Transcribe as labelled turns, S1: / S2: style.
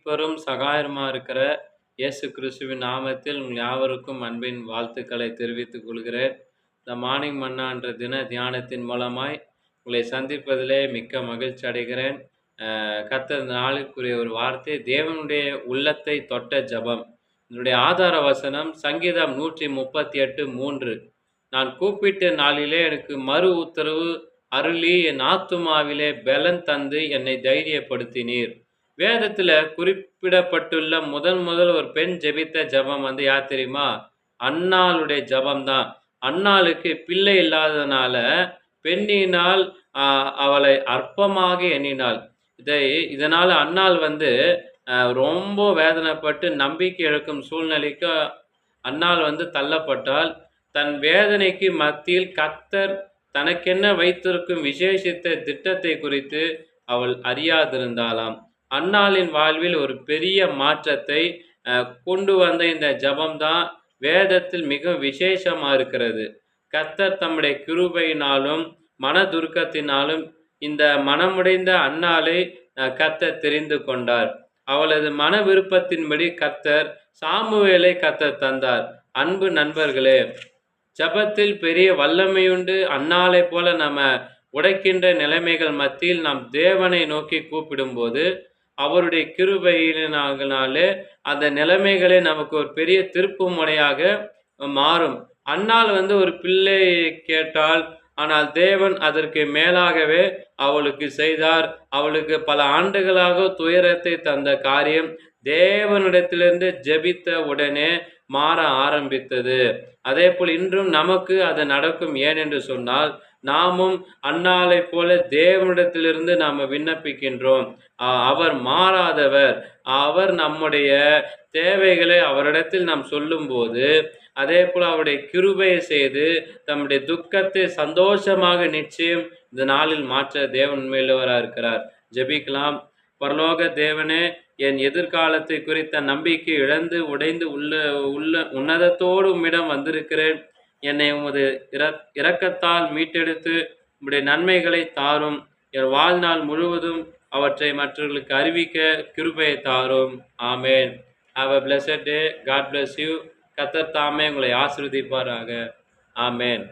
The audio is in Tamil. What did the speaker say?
S1: பெரும் சகாயமா இருக்கிற இயேசு கிறிஸ்துவின் நாமத்தில் உங்கள் யாவருக்கும் அன்பின் வாழ்த்துக்களை தெரிவித்துக் கொள்கிறேன். இந்த மார்னிங் மன்னா என்ற தின தியானத்தின் மூலமாய் உங்களை சந்திப்பதிலே மிக்க மகிழ்ச்சி அடைகிறேன். கர்த்தர் இந்த நாளுக்குரிய ஒரு வார்த்தை, தேவனுடைய உள்ளத்தை தொட்ட ஜெபம். இதனுடைய ஆதார வசனம் சங்கீதம் 138:3. நான் கூப்பிட்ட நாளிலே எனக்கு மறு உத்தரவு அருளி என் ஆத்துமாவிலே பெலன் தந்து என்னை தைரியப்படுத்தினீர். வேதத்துல குறிப்பிடப்பட்டுள்ள முதல் ஒரு பெண் ஜெபித்த ஜெபம் யார் தெரியுமா? அன்னாளுடைய ஜெபம் தான். அன்னாளுக்கு பிள்ளை இல்லாதனால பெண்ணினால் அவளை அற்பமாக எண்ணினாள். இதனால அன்னாள் ரொம்ப வேதனைப்பட்டு நம்பிக்கை இழக்கும் சூழ்நிலைக்கு அன்னாள் தள்ளப்பட்டால். தன் வேதனைக்கு மத்தியில் கர்த்தர் தனக்கென்ன வைத்திருக்கும் விசேஷித்த திட்டத்தை குறித்து அவள் அறியாதிருந்தாளாம். அன்னாளின் வாழ்வில் ஒரு பெரிய மாற்றத்தை கொண்டு வந்த இந்த ஜெபம் தான் வேதத்தில் மிக விசேஷமா இருக்கிறது. கர்த்தர் தம்முடைய கிருபையினாலும் மனதுருக்கத்தினாலும் இந்த மனமுடைந்த அன்னாளை கர்த்தர் தெரிந்து கொண்டார். அவளது மன விருப்பத்தின்படி கர்த்தர் சாமுவேலை கர்த்தர் தந்தார். அன்பு நண்பர்களே, ஜெபத்தில் பெரிய வல்லமையுண்டு. அன்னாளை போல நம்ம உடைக்கின்ற நிலைமைகள் மத்தியில் நாம் தேவனை நோக்கி கூப்பிடும்போது அவருடைய கிருபையினாலே அந்த நிலைமைகளே நமக்கு ஒரு பெரிய திருப்பு முனையாக மாறும். அன்னாள் ஒரு பிள்ளை கேட்டாள். ஆனால் தேவன் அதற்கு மேலாகவே அவளுக்கு செய்தார். அவளுக்கு பல ஆண்டுகளாக துயரத்தை தந்த காரியம் தேவனிடத்திலிருந்து ஜெபித்த உடனே மாற ஆரம்பித்தது. அதேபோல் இன்றும் நமக்கு அது நடக்கும். ஏனென்று சொன்னால், நாமும் அன்னாளைப் போல தேவனிடத்திலிருந்து நாம் விண்ணப்பிக்கின்றோம். அவர் மாறாதவர். அவர் நம்முடைய தேவைகளை அவரிடத்தில் நாம் சொல்லும்போது, அதேபோல் அவருடைய கிருபையை செய்து தம்முடைய துக்கத்தை சந்தோஷமாக நிச்சயம் இந்த நாளில் மாற்ற தேவன் உண்மையுள்ளவராக இருக்கிறார். ஜெபிக்கலாம். பரலோக தேவனே, என் எதிர்காலத்தை குறித்த நம்பிக்கை இழந்து உடைந்து உன்னதத்தோடு உம்மிடம் வந்திருக்கிறேன். என்னை உமது இரக்கத்தால் மீட்டெடுத்து உம்முடைய நன்மைகளை தாரும். என் வாழ்நாள் முழுவதும் அவற்றை மற்றவர்களுக்கு அறிவிக்க கிருபையை தாரும். ஆமேன். Have a blessed day. God bless you. கர்த்தர் தாமே உங்களை ஆசீர்வதிப்பாராக. ஆமேன்.